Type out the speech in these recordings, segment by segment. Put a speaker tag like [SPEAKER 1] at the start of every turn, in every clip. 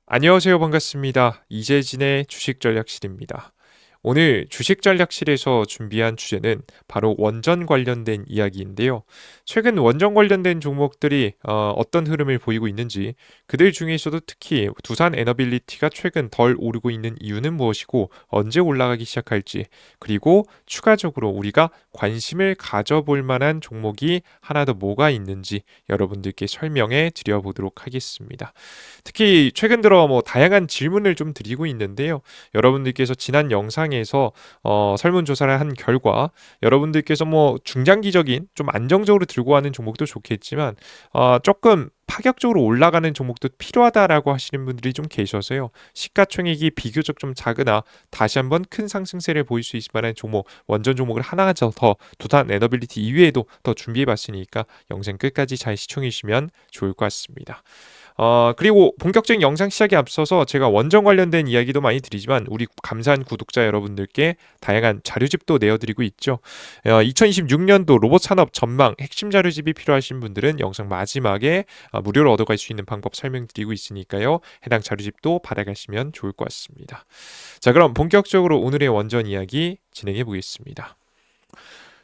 [SPEAKER 1] 안녕하세요. 반갑습니다. 이재진의 주식전략실입니다. 오늘 주식전략실에서 준비한 주제는 바로 원전 관련된 이야기인데요. 최근 원전 관련된 종목들이 어떤 흐름을 보이고 있는지, 그들 중에서도 특히 두산 에너빌리티가 최근 덜 오르고 있는 이유는 무엇이고 언제 올라가기 시작할지, 그리고 추가적으로 우리가 관심을 가져볼 만한 종목이 하나 더 뭐가 있는지 여러분들께 설명해 드려보도록 하겠습니다. 특히 최근 들어 다양한 질문을 좀 드리고 있는데요. 여러분들께서 지난 영상에서 설문조사를 한 결과 여러분들께서 중장기적인 좀 안정적으로 들고 가는 종목도 좋겠지만 조금 파격적으로 올라가는 종목도 필요하다라고 하시는 분들이 좀 계셔서요. 시가총액이 비교적 좀 작으나 다시 한번 큰 상승세를 보일 수 있을 만한 종목, 원전 종목을 하나 더 두산 에너빌리티 이외에도 더 준비해 봤으니까 영상 끝까지 잘 시청해 주시면 좋을 것 같습니다. 그리고 본격적인 영상 시작에 앞서서 제가 원전 관련된 이야기도 많이 드리지만 우리 감사한 구독자 여러분들께 다양한 자료집도 내어드리고 있죠. 2026년도 로봇 산업 전망 핵심 자료집이 필요하신 분들은 영상 마지막에 무료로 얻어갈 수 있는 방법 설명드리고 있으니까요. 해당 자료집도 받아가시면 좋을 것 같습니다. 자, 그럼 본격적으로 오늘의 원전 이야기 진행해 보겠습니다.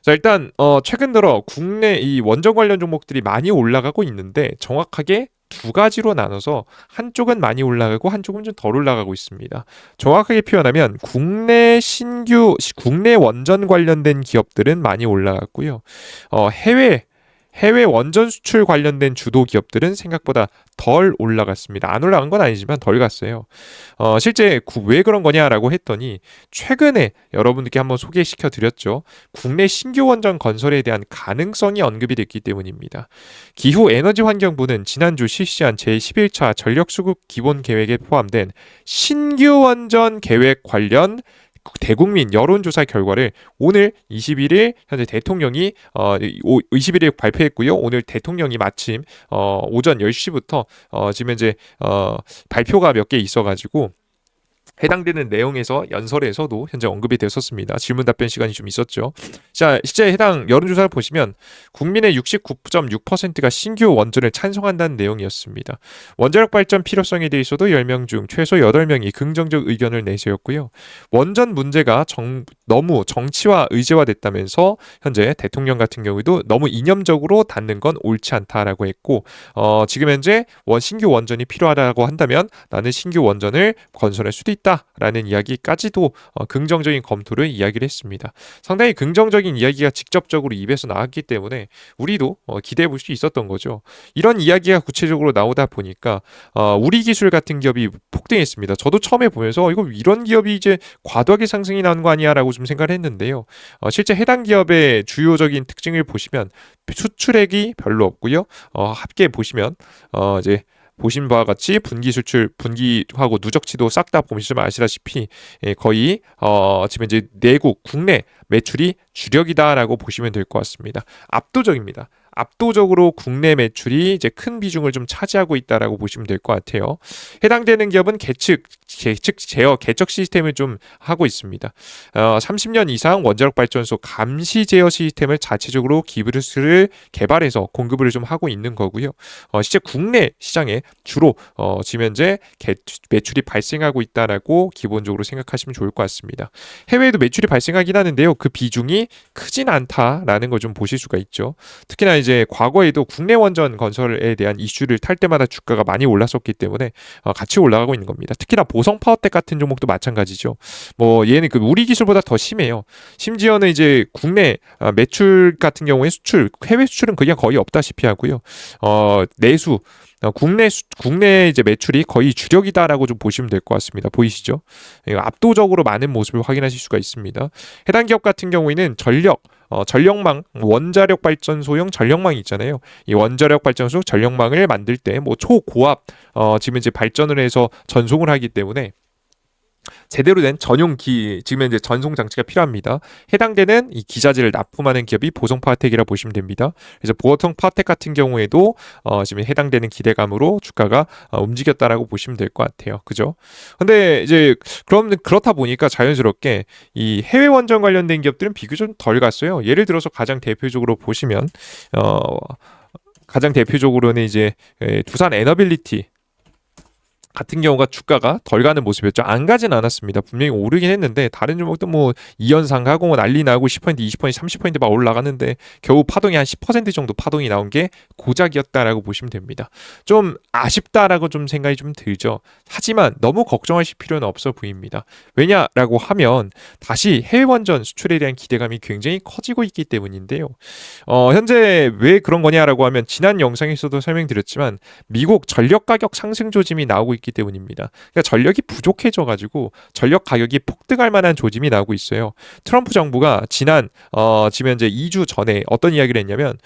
[SPEAKER 1] 자, 일단 최근 들어 국내 이 원전 관련 종목들이 많이 올라가고 있는데 정확하게 두 가지로 나눠서 한쪽은 많이 올라가고 한쪽은 좀 덜 올라가고 있습니다. 정확하게 표현하면 국내 원전 관련된 기업들은 많이 올라갔고요. 해외 원전 수출 관련된 주도 기업들은 생각보다 덜 올라갔습니다. 안 올라간 건 아니지만 덜 갔어요. 실제 왜 그런 거냐라고 했더니 최근에 여러분들께 한번 소개시켜 드렸죠. 국내 신규 원전 건설에 대한 가능성이 언급이 됐기 때문입니다. 기후에너지환경부는 지난주 실시한 제11차 전력수급 기본 계획에 포함된 신규 원전 계획 관련 대국민 여론조사 결과를 오늘 21일 현재 대통령이 21일 발표했고요. 오늘 대통령이 마침 오전 10시부터 지금 이제 발표가 몇 개 있어가지고 해당되는 내용에서 연설에서도 현재 언급이 됐었습니다. 질문 답변 시간이 좀 있었죠. 자, 실제 해당 여론조사를 보시면 국민의 69.6%가 신규 원전을 찬성한다는 내용이었습니다. 원자력 발전 필요성에 대해서도 10명 중 최소 8명이 긍정적 의견을 내세웠고요. 원전 문제가 너무 정치화 의제화됐다면서 현재 대통령 같은 경우에도 너무 이념적으로 닫는 건 옳지 않다라고 했고 지금 현재 신규 원전이 필요하다고 한다면 나는 신규 원전을 건설할 수도 있다라는 이야기까지도 긍정적인 검토를 이야기를 했습니다. 상당히 긍정적인 이야기가 직접적으로 입에서 나왔기 때문에 우리도 기대해 볼 수 있었던 거죠. 이런 이야기가 구체적으로 나오다 보니까 우리 기술 같은 기업이 폭등했습니다. 저도 처음에 보면서 이거 이런 기업이 이제 과도하게 상승이 나는 거 아니야라고 좀 생각을 했는데요. 실제 해당 기업의 주요적인 특징을 보시면 수출액이 별로 없고요. 합계 보시면 이제 보신 바와 같이 분기 수출, 분기하고 누적치도 싹 다 보시면 아시다시피 거의 지금 이제 내국 국내 매출이 주력이다라고 보시면 될 것 같습니다. 압도적입니다. 압도적으로 국내 매출이 이제 큰 비중을 좀 차지하고 있다라고 보시면 될 것 같아요. 해당되는 기업은 제어, 개척 시스템을 좀 하고 있습니다. 30년 이상 원자력 발전소 감시 제어 시스템을 자체적으로 기술을 개발해서 공급을 좀 하고 있는 거고요. 실제 국내 시장에 주로 지금 현재 매출이 발생하고 있다라고 기본적으로 생각하시면 좋을 것 같습니다. 해외에도 매출이 발생하긴 하는데요. 그 비중이 크진 않다라는 걸 좀 보실 수가 있죠. 특히나 이제 과거에도 국내 원전 건설에 대한 이슈를 탈 때마다 주가가 많이 올랐었기 때문에 같이 올라가고 있는 겁니다. 특히나 보성 파워텍 같은 종목도 마찬가지죠. 얘는 그 우리 기술보다 더 심해요. 심지어는 이제 국내 매출 같은 경우에 해외 수출은 그냥 거의 없다시피 하고요. 내수 국내 이제 매출이 거의 주력이다라고 좀 보시면 될 것 같습니다. 보이시죠? 압도적으로 많은 모습을 확인하실 수가 있습니다. 해당 기업 같은 경우에는 전력망, 원자력 발전소용 전력망이 있잖아요. 이 원자력 발전소 전력망을 만들 때 초고압 지금 이제 발전을 해서 전송을 하기 때문에 제대로 된 지금 현재 전송 장치가 필요합니다. 해당되는 이 기자재를 납품하는 기업이 보성파텍이라 보시면 됩니다. 그래서 보성파텍 같은 경우에도 지금 해당되는 기대감으로 주가가 움직였다라고 보시면 될 것 같아요. 그죠? 근데 이제 그렇다 보니까 자연스럽게 이 해외 원전 관련된 기업들은 비교적 덜 갔어요. 예를 들어서 가장 대표적으로 보시면 가장 대표적으로는 이제 두산 에너빌리티 같은 경우가 주가가 덜 가는 모습이었죠. 안 가진 않았습니다. 분명히 오르긴 했는데 다른 종목도 뭐 2연상 하고 뭐 난리 나고 10%, 20%, 30% 막 올라가는데 겨우 파동이 한 10% 정도 파동이 나온 게 고작이었다라고 보시면 됩니다. 좀 아쉽다라고 좀 생각이 좀 들죠. 하지만 너무 걱정하실 필요는 없어 보입니다. 왜냐라고 하면 다시 해외 원전 수출에 대한 기대감이 굉장히 커지고 있기 때문인데요. 현재 왜 그런 거냐라고 하면 지난 영상에서도 설명드렸지만 미국 전력 가격 상승 조짐이 나오고 있기 때문입니다. 그러니까 전력이 부족해져가지고 전력 가격이 폭등할 만한 조짐이 나오고 있어요. 트럼프 정부가 지금 현재 2주 전에 어떤 이야기를 했냐면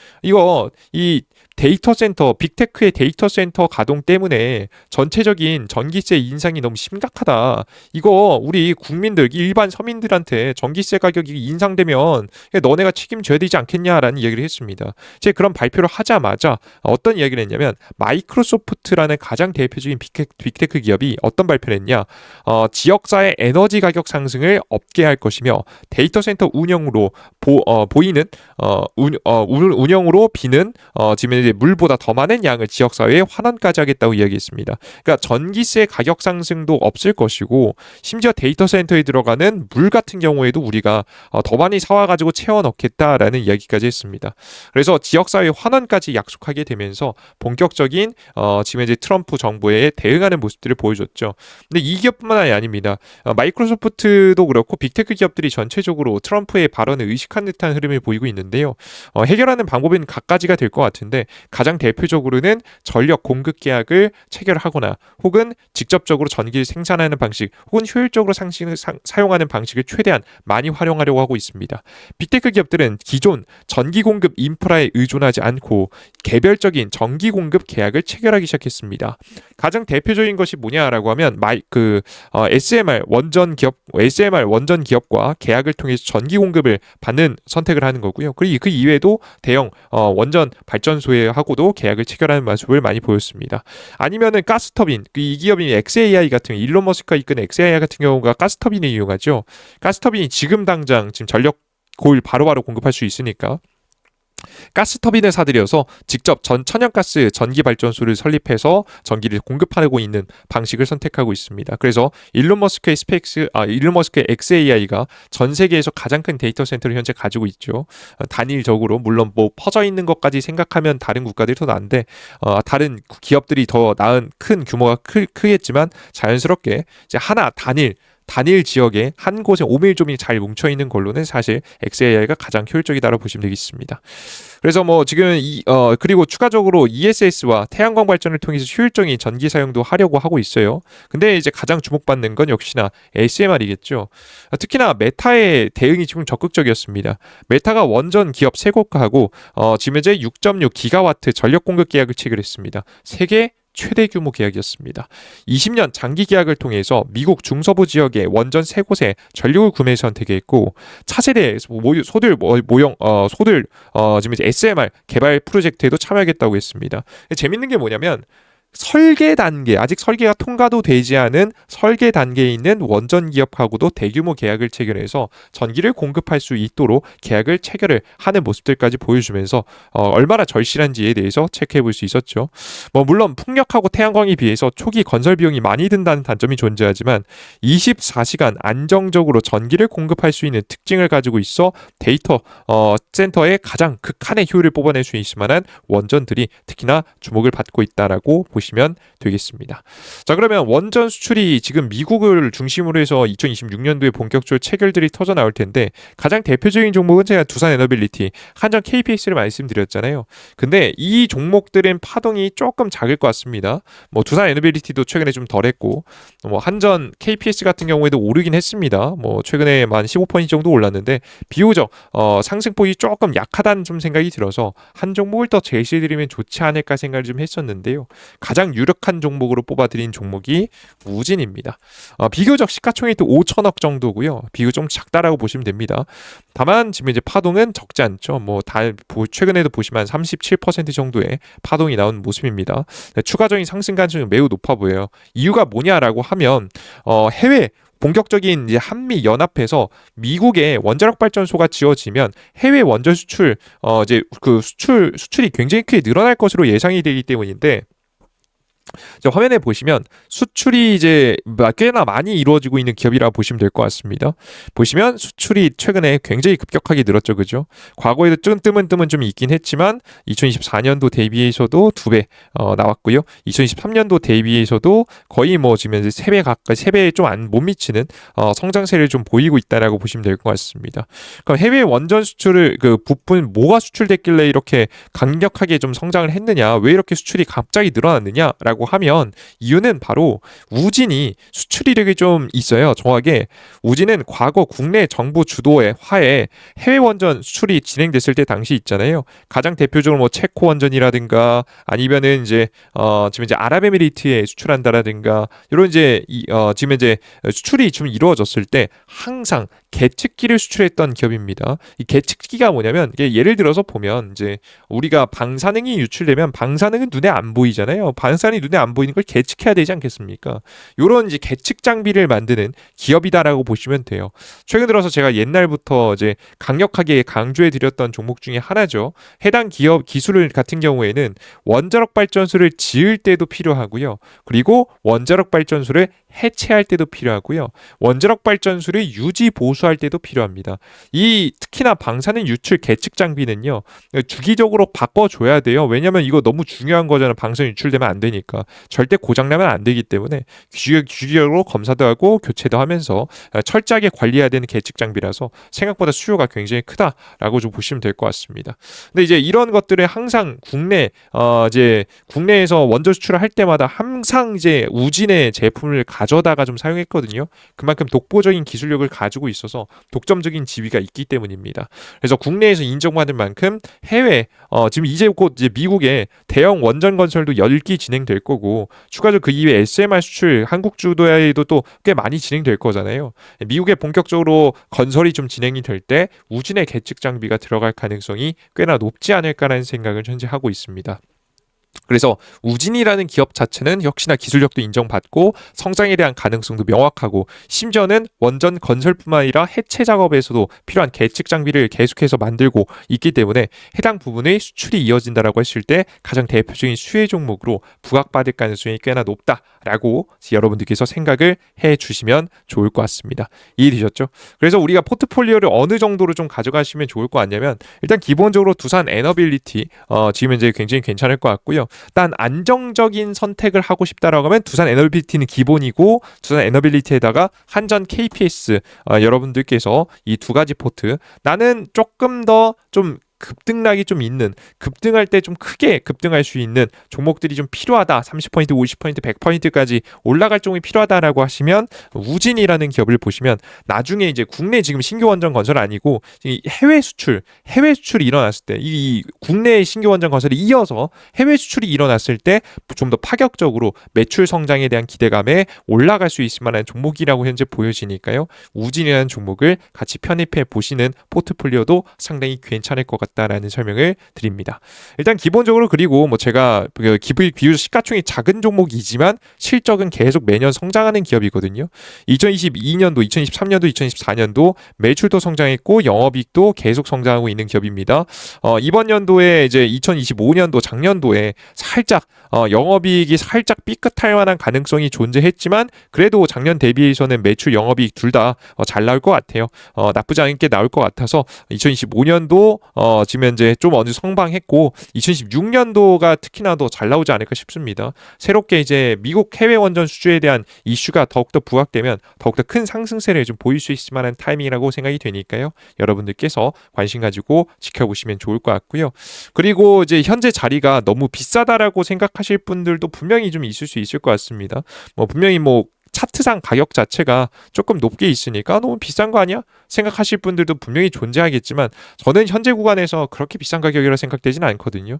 [SPEAKER 1] 이 데이터 센터, 빅테크의 데이터 센터 가동 때문에 전체적인 전기세 인상이 너무 심각하다. 이거 우리 국민들, 일반 서민들한테 전기세 가격이 인상되면 너네가 책임져야 되지 않겠냐라는 이야기를 했습니다. 제 그런 발표를 하자마자 어떤 이야기를 했냐면 마이크로소프트라는 가장 대표적인 빅테크 기업이 어떤 발표를 했냐. 지역사회 에너지 가격 상승을 없게 할 것이며 데이터 센터 운영으로 운영으로 비는 지금 이제 물보다 더 많은 양을 지역사회에 환원까지 하겠다고 이야기했습니다. 그러니까 전기세 가격 상승도 없을 것이고 심지어 데이터 센터에 들어가는 물 같은 경우에도 우리가 더 많이 사와가지고 채워 넣겠다라는 이야기까지 했습니다. 그래서 지역사회 환원까지 약속하게 되면서 본격적인 지금 이제 트럼프 정부에 대응하는 모습들을 보여줬죠. 근데 이 기업뿐만 아닙니다. 마이크로소프트도 그렇고 빅테크 기업들이 전체적으로 트럼프의 발언을 의식한 듯한 흐름을 보이고 있는데요. 해결하는 방법은 각가지가 될 것 같은데 가장 대표적으로는 전력 공급 계약을 체결하거나 혹은 직접적으로 전기를 생산하는 방식 혹은 효율적으로 사용하는 방식을 최대한 많이 활용하려고 하고 있습니다. 빅테크 기업들은 기존 전기 공급 인프라에 의존하지 않고 개별적인 전기 공급 계약을 체결하기 시작했습니다. 가장 대표적인 것이 뭐냐라고 하면 SMR 원전 기업과 계약을 통해서 전기 공급을 받는 선택을 하는 거고요. 그리고 그 이외에도 대형 원전 발전소하고도 계약을 체결하는 모습을 많이 보였습니다. 아니면은 가스터빈, 이 기업인 XAI 같은 일론 머스크가 이끄는 XAI 같은 경우가 가스터빈을 이용하죠. 가스터빈이 지금 당장 전력 고일 바로바로 공급할 수 있으니까 가스터빈을 사들여서 직접 천연가스 전기발전소를 설립해서 전기를 공급하고 있는 방식을 선택하고 있습니다. 그래서 일론 머스크의 XAI가 전 세계에서 가장 큰 데이터 센터를 현재 가지고 있죠. 단일적으로 물론 뭐 퍼져 있는 것까지 생각하면 다른 국가들이 더 나은데 다른 기업들이 더 나은 큰 규모가 크겠지만 자연스럽게 이제 하나 단일 지역에 한 곳에 오밀조밀 잘 뭉쳐있는 걸로는 사실 XAI가 가장 효율적이다라고 보시면 되겠습니다. 그래서 뭐 지금 그리고 추가적으로 ESS와 태양광 발전을 통해서 효율적인 전기 사용도 하려고 하고 있어요. 근데 이제 가장 주목받는 건 역시나 ASMR이겠죠. 특히나 메타의 대응이 지금 적극적이었습니다. 메타가 원전 기업 세 곳과 하고 지금 현재 6.6 기가와트 전력 공급 계약을 체결했습니다. 세계 최대 규모 계약이었습니다. 20년 장기 계약을 통해서 미국 중서부 지역의 원전 3곳에 전력을 구매 선택했고 차세대 지금 이제 SMR 개발 프로젝트에도 참여하겠다고 했습니다. 재밌는 게 뭐냐면 설계 단계, 아직 설계가 통과도 되지 않은 설계 단계에 있는 원전 기업하고도 대규모 계약을 체결해서 전기를 공급할 수 있도록 계약을 체결을 하는 모습들까지 보여주면서 얼마나 절실한지에 대해서 체크해 볼 수 있었죠. 뭐 물론 풍력하고 태양광에 비해서 초기 건설 비용이 많이 든다는 단점이 존재하지만 24시간 안정적으로 전기를 공급할 수 있는 특징을 가지고 있어 데이터 센터의 가장 극한의 효율을 뽑아낼 수 있을 만한 원전들이 특히나 주목을 받고 있다라고 보시면 되겠습니다. 자, 그러면 원전 수출이 지금 미국을 중심으로 해서 2026년도에 본격적으로 체결들이 터져 나올 텐데 가장 대표적인 종목은 제가 두산 에너빌리티, 한전 KPS를 말씀드렸잖아요. 근데 이 종목들은 파동이 조금 작을 것 같습니다. 뭐 두산 에너빌리티도 최근에 좀 덜했고 뭐 한전 KPS 같은 경우에도 오르긴 했습니다. 뭐 최근에 한 15% 정도 올랐는데 비교적 상승폭이 조금 약하다는 좀 생각이 들어서 한 종목을 더 제시해드리면 좋지 않을까 생각을 좀 했었는데요. 가장 유력한 종목으로 뽑아드린 종목이 우진입니다. 비교적 시가총액도 5천억 정도고요. 비교적 작다라고 보시면 됩니다. 다만 지금 이제 파동은 적지 않죠. 뭐 최근에도 보시면 37% 정도의 파동이 나온 모습입니다. 추가적인 상승 가능성이 매우 높아 보여요. 이유가 뭐냐라고 하면 해외 본격적인 이제 한미 연합해서 미국의 원자력 발전소가 지어지면 해외 원전 수출 이제 그 수출이 굉장히 크게 늘어날 것으로 예상이 되기 때문인데 화면에 보시면 수출이 이제 꽤나 많이 이루어지고 있는 기업이라고 보시면 될 것 같습니다. 보시면 수출이 최근에 굉장히 급격하게 늘었죠, 그죠? 과거에도 뜨문뜨문 좀 있긴 했지만 2024년도 대비해서도 2배 나왔고요. 2023년도 대비해서도 거의 뭐 지금 이제 3배 가까이 3배에 좀 못 미치는 성장세를 좀 보이고 있다라고 보시면 될 것 같습니다. 그럼 해외 원전 수출을 그 부분 뭐가 수출됐길래 이렇게 강력하게 좀 성장을 했느냐? 왜 이렇게 수출이 갑자기 늘어났느냐라고 하면 이유는 바로 우진이 수출 이력이 좀 있어요. 정확하게 우진은 과거 국내 정부 주도의 화에 해외 원전 수출이 진행됐을 때 당시 있잖아요. 가장 대표적으로 뭐 체코 원전이라든가 아니면은 이제 지금 이제 아랍에미리트에 수출한다라든가 이런 이제 지금 이제 수출이 좀 이루어졌을 때 항상 계측기를 수출했던 기업입니다. 이 계측기가 뭐냐면 이게 예를 들어서 보면 이제 우리가 방사능이 유출되면 방사능은 눈에 안 보이잖아요. 방사능이 눈에 안 보이는 걸 계측해야 되지 않겠습니까? 요런 이제 계측 장비를 만드는 기업이다라고 보시면 돼요. 최근 들어서 제가 옛날부터 이제 강력하게 강조해 드렸던 종목 중에 하나죠. 해당 기업 기술 같은 경우에는 원자력 발전소를 지을 때도 필요하고요. 그리고 원자력 발전소를 해체할 때도 필요하고요. 원자력 발전소를 유지 보수할 때도 필요합니다. 이 특히나 방사능 유출 계측 장비는요. 주기적으로 바꿔줘야 돼요. 왜냐면 이거 너무 중요한 거잖아요. 방사능 유출되면 안 되니까. 절대 고장나면 안 되기 때문에 주기적으로 검사도 하고 교체도 하면서 철저하게 관리해야 되는 계측 장비라서 생각보다 수요가 굉장히 크다라고 좀 보시면 될 것 같습니다. 근데 이제 이런 것들을 항상 이제 국내에서 원전 수출을 할 때마다 항상 이제 우진의 제품을 가져다가 좀 사용했거든요. 그만큼 독보적인 기술력을 가지고 있어서 독점적인 지위가 있기 때문입니다. 그래서 국내에서 인정받을 만큼 해외 지금 이제 곧 이제 미국에 대형 원전 건설도 10기 진행될 거고 추가적으로 그 이외에 SMR 수출 한국 주도에도 또 꽤 많이 진행될 거잖아요. 미국에 본격적으로 건설이 좀 진행이 될 때 우진의 계측 장비가 들어갈 가능성이 꽤나 높지 않을까라는 생각을 현재 하고 있습니다. 그래서 우진이라는 기업 자체는 역시나 기술력도 인정받고 성장에 대한 가능성도 명확하고 심지어는 원전 건설뿐만 아니라 해체 작업에서도 필요한 계측 장비를 계속해서 만들고 있기 때문에 해당 부분의 수출이 이어진다라고 했을 때 가장 대표적인 수혜 종목으로 부각받을 가능성이 꽤나 높다라고 여러분들께서 생각을 해주시면 좋을 것 같습니다. 이해되셨죠? 그래서 우리가 포트폴리오를 어느 정도로 좀 가져가시면 좋을 것 같냐면 일단 기본적으로 두산 에너빌리티 지금 이제 굉장히 괜찮을 것 같고요. 단 안정적인 선택을 하고 싶다라고 하면 두산 에너빌리티는 기본이고 두산 에너빌리티에다가 한전 KPS 여러분들께서 이 두 가지 포트 나는 조금 더 좀 급등락이 좀 있는 급등할 때 좀 크게 급등할 수 있는 종목들이 좀 필요하다. 30%, 50%, 100%까지 올라갈 종목이 필요하다라고 하시면 우진이라는 기업을 보시면 나중에 이제 국내 지금 신규 원전 건설 아니고 해외 수출이 일어났을 때 이 국내 신규 원전 건설이 이어서 해외 수출이 일어났을 때 좀 더 파격적으로 매출 성장에 대한 기대감에 올라갈 수 있을 만한 종목이라고 현재 보여지니까요. 우진이라는 종목을 같이 편입해 보시는 포트폴리오도 상당히 괜찮을 것 같다라는 설명을 드립니다. 일단 기본적으로 그리고 뭐 제가 비교적 시가총이 작은 종목이지만 실적은 계속 매년 성장하는 기업이거든요. 2022년도, 2023년도, 2024년도 매출도 성장했고 영업이익도 계속 성장하고 있는 기업입니다. 이번 연도에 이제 2025년도 작년도에 살짝 영업이익이 살짝 삐끗할 만한 가능성이 존재했지만 그래도 작년 대비해서는 매출 영업이익 둘 다 잘 나올 것 같아요. 나쁘지 않게 나올 것 같아서 2025년도 지금 현재 좀 어느 성방했고 2026년도가 특히나 더 잘 나오지 않을까 싶습니다. 새롭게 이제 미국 해외 원전 수주에 대한 이슈가 더욱더 부각되면 더욱더 큰 상승세를 좀 보일 수 있을 만한 타이밍이라고 생각이 되니까요. 여러분들께서 관심 가지고 지켜보시면 좋을 것 같고요. 그리고 이제 현재 자리가 너무 비싸다라고 생각하실 분들도 분명히 좀 있을 수 있을 것 같습니다. 분명히 차트상 가격 자체가 조금 높게 있으니까 너무 비싼 거 아니야? 생각하실 분들도 분명히 존재하겠지만 저는 현재 구간에서 그렇게 비싼 가격이라 생각되지는 않거든요.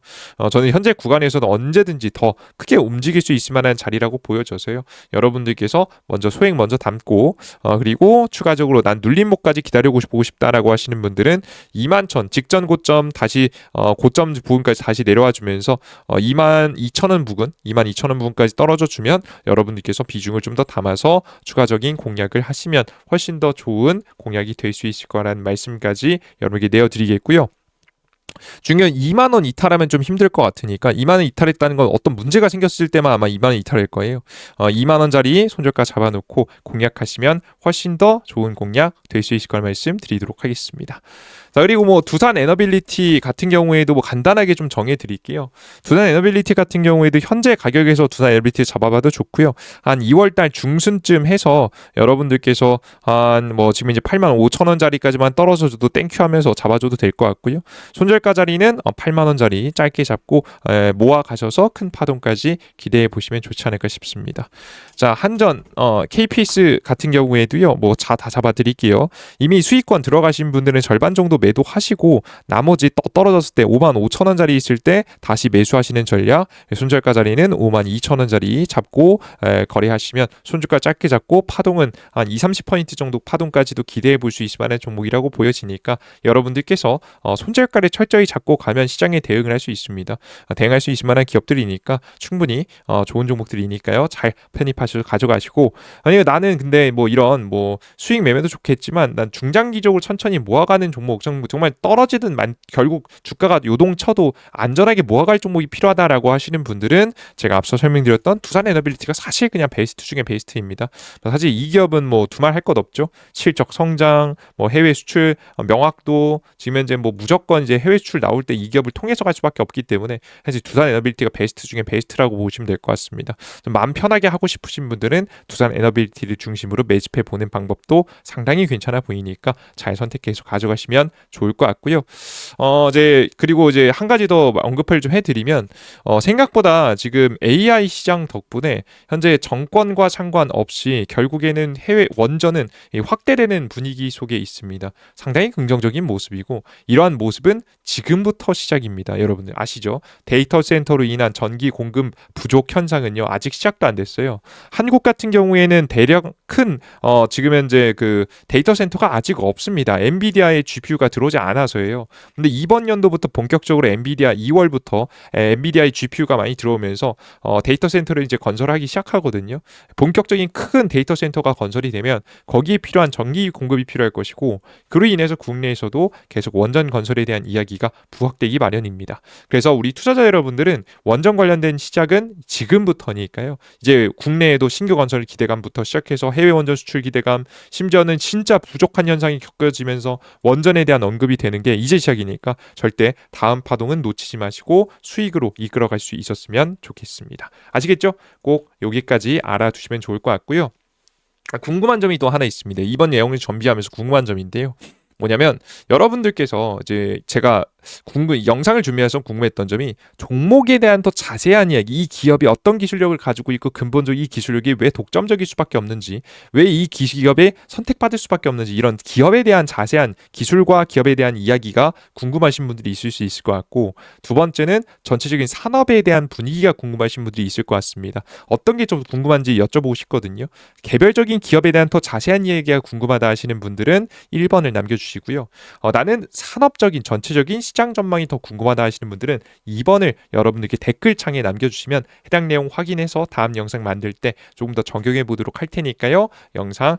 [SPEAKER 1] 저는 현재 구간에서도 언제든지 더 크게 움직일 수 있을 만한 자리라고 보여져서요. 여러분들께서 먼저 소액 먼저 담고 그리고 추가적으로 난 눌림목까지 기다려보고 싶다라고 하시는 분들은 21,000 직전 고점 다시 고점 부분까지 다시 내려와 주면서 22,000원 부근 22,000원 부근까지 떨어져 주면 여러분들께서 비중을 좀 더 담아서 추가적인 공략을 하시면 훨씬 더 좋은 공략이 될 수 있을 거라는 말씀까지 여러분에게 내어드리겠고요. 중요한 2만 원 이탈하면 좀 힘들 것 같으니까 2만 원 이탈했다는 건 어떤 문제가 생겼을 때만 아마 2만 원 이탈할 거예요. 2만 원짜리 손절가 잡아놓고 공략하시면 훨씬 더 좋은 공략 될 수 있을 걸 말씀드리도록 하겠습니다. 자, 그리고 뭐 두산 에너빌리티 같은 경우에도 뭐 간단하게 좀 정해 드릴게요. 두산 에너빌리티 같은 경우에도 현재 가격에서 두산 에너빌리티 잡아봐도 좋고요. 한 2월 달 중순쯤 해서 여러분들께서 한 뭐 지금 이제 8만 5천 원짜리까지만 떨어져줘도 땡큐 하면서 잡아줘도 될 것 같고요. 손절가 자리는 8만 원짜리 짧게 잡고 모아 가셔서 큰 파동까지 기대해 보시면 좋지 않을까 싶습니다. 자, 한전 KPS 같은 경우에도요. 뭐 다 잡아 드릴게요. 이미 수익권 들어가신 분들은 절반 정도 매도하시고 나머지 떨어졌을 때 5만 5천 원짜리 있을 때 다시 매수하시는 전략. 손절가 자리는 5만 2천 원짜리 잡고 거래하시면 손절가 짧게 잡고 파동은 한 2, 30% 정도 파동까지도 기대해 볼 수 있을 만한 종목이라고 보여지니까 여러분들께서 손절가를 철저히 잡고 가면 시장에 대응을 할 수 있습니다. 대응할 수 있을 만한 기업들이니까 충분히 좋은 종목들이니까요. 잘 편입하셔서 가져가시고 아니 나는 근데 뭐 이런 뭐 수익 매매도 좋겠지만 난 중장기적으로 천천히 모아가는 종목 정말 떨어지든 결국 주가가 요동쳐도 안전하게 모아갈 종목이 필요하다라고 하시는 분들은 제가 앞서 설명드렸던 두산 에너빌리티가 사실 그냥 베스트 중에 베스트입니다. 사실 이 기업은 뭐 두말 할 것 없죠. 실적 성장, 뭐 해외 수출 명확도 지금 현재 뭐 무조건 이제 해외 수출 나올 때 이 기업을 통해서 갈 수밖에 없기 때문에 사실 두산 에너빌리티가 베스트 중에 베스트라고 보시면 될 것 같습니다. 좀 마음 편하게 하고 싶으신 분들은 두산 에너빌리티를 중심으로 매집해 보는 방법도 상당히 괜찮아 보이니까 잘 선택해서 가져가시면 좋을 것 같고요. 이제 그리고 이제 한 가지 더 언급을 좀 해드리면 생각보다 지금 AI 시장 덕분에 현재 정권과 상관없이 결국에는 해외 원전은 확대되는 분위기 속에 있습니다. 상당히 긍정적인 모습이고 이러한 모습은 지금부터 시작입니다. 여러분들 아시죠? 데이터 센터로 인한 전기 공급 부족 현상은요 아직 시작도 안 됐어요. 한국 같은 경우에는 대략 큰 지금 현재 그 데이터 센터가 아직 없습니다. 엔비디아의 GPU가 들어오지 않아서예요. 근데 이번 연도부터 본격적으로 엔비디아 2월부터 엔비디아의 GPU가 많이 들어오면서 데이터 센터를 이제 건설하기 시작하거든요. 본격적인 큰 데이터 센터가 건설이 되면 거기에 필요한 전기 공급이 필요할 것이고 그로 인해서 국내에서도 계속 원전 건설에 대한 이야기가 부각되기 마련입니다. 그래서 우리 투자자 여러분들은 원전 관련된 시작은 지금부터니까요. 이제 국내에도 신규 건설 기대감부터 시작해서 해외 원전 수출 기대감, 심지어는 진짜 부족한 현상이 겪어지면서 원전에 대한 언급이 되는 게 이제 시작이니까 절대 다음 파동은 놓치지 마시고 수익으로 이끌어갈 수 있었으면 좋겠습니다. 아시겠죠? 꼭 여기까지 알아두시면 좋을 것 같고요. 궁금한 점이 또 하나 있습니다. 이번 내용을 준비하면서 궁금한 점인데요. 뭐냐면 여러분들께서 이제 제가 영상을 준비해서 궁금했던 점이 종목에 대한 더 자세한 이야기, 이 기업이 어떤 기술력을 가지고 있고 근본적으로 이 기술력이 왜 독점적일 수밖에 없는지, 왜 이 기업에 선택받을 수밖에 없는지 이런 기업에 대한 자세한 기술과 기업에 대한 이야기가 궁금하신 분들이 있을 수 있을 것 같고 두 번째는 전체적인 산업에 대한 분위기가 궁금하신 분들이 있을 것 같습니다. 어떤 게 좀 궁금한지 여쭤보고 싶거든요. 개별적인 기업에 대한 더 자세한 이야기가 궁금하다 하시는 분들은 1번을 남겨주시고요. 나는 산업적인 전체적인 시장 전망이 더 궁금하다 하시는 분들은 2번을 여러분들께 댓글창에 남겨주시면 해당 내용 확인해서 다음 영상 만들 때 조금 더 적용해 보도록 할 테니까요. 영상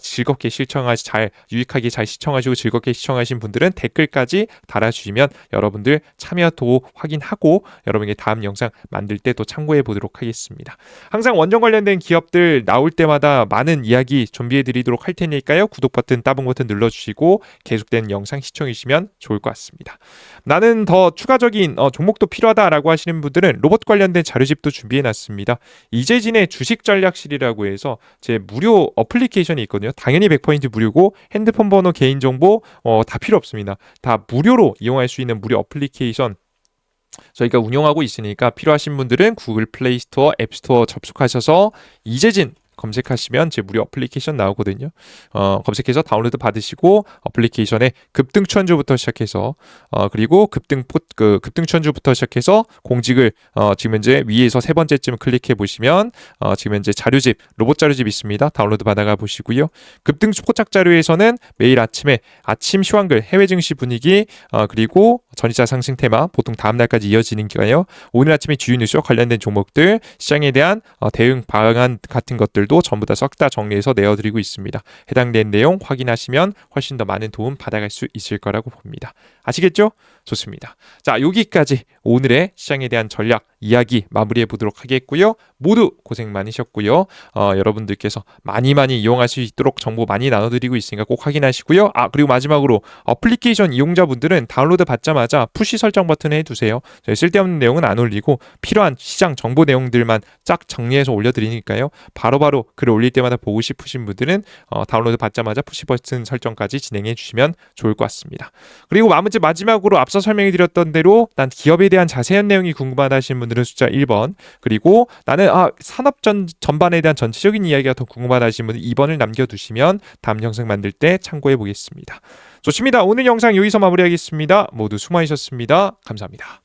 [SPEAKER 1] 즐겁게 잘 유익하게 잘 시청하시고 즐겁게 시청하신 분들은 댓글까지 달아주시면 여러분들 참여도 확인하고 여러분에게 다음 영상 만들 때 또 참고해 보도록 하겠습니다. 항상 원전 관련된 기업들 나올 때마다 많은 이야기 준비해 드리도록 할 테니까요. 구독 버튼, 따봉 버튼 눌러주시고 계속된 영상 시청해 주시면 좋을 것 같습니다. 나는 더 추가적인 종목도 필요하다라고 하시는 분들은 로봇 관련된 자료집도 준비해 놨습니다. 이재진의 주식 전략실이라고 해서 제 무료 어플리케이션이 있거든요. 당연히 100% 무료고 핸드폰 번호, 개인정보 다 필요 없습니다. 다 무료로 이용할 수 있는 무료 어플리케이션 저희가 운영하고 있으니까 필요하신 분들은 구글 플레이 스토어, 앱 스토어 접속하셔서 이재진 검색하시면 제 무료 어플리케이션 나오거든요. 검색해서 다운로드 받으시고 어플리케이션에 급등 추천주부터 시작해서 그리고 급등 추천주부터 시작해서 공직을 지금 현재 위에서 세 번째쯤 클릭해 보시면 지금 현재 자료집 로봇 자료집 있습니다. 다운로드 받아가 보시고요. 급등 포착 자료에서는 매일 아침에 아침 시황글 해외 증시 분위기 그리고 전이자 상승 테마 보통 다음 날까지 이어지는 거예요. 오늘 아침에 주요 뉴스와 관련된 종목들 시장에 대한 대응 방안 같은 것들 내용들도 전부 다 싹 다 정리해서 내어드리고 있습니다. 해당된 내용 확인하시면 훨씬 더 많은 도움 받아갈 수 있을 거라고 봅니다. 아시겠죠? 좋습니다. 자, 여기까지 오늘의 시장에 대한 전략 이야기 마무리해 보도록 하겠고요. 모두 고생 많으셨고요. 여러분들께서 많이 이용할 수 있도록 정보 많이 나눠드리고 있으니까 꼭 확인하시고요. 그리고 마지막으로 어플리케이션 이용자분들은 다운로드 받자마자 푸시 설정 버튼을 해두세요. 저희 쓸데없는 내용은 안 올리고 필요한 시장 정보 내용들만 쫙 정리해서 올려드리니까요. 바로바로 글을 올릴 때마다 보고 싶으신 분들은 다운로드 받자마자 푸시 버튼 설정까지 진행해 주시면 좋을 것 같습니다. 그리고 마지막으로 앞서 설명해 드렸던 대로 난 기업에 대한 자세한 내용이 궁금하다 하시는 분들은 숫자 1번, 그리고 나는 산업 전반에 대한 전체적인 이야기가 더 궁금하다 하시는 분들 2번을 남겨두시면 다음 영상 만들 때 참고해 보겠습니다. 좋습니다. 오늘 영상 여기서 마무리하겠습니다. 모두 수고하셨습니다. 감사합니다.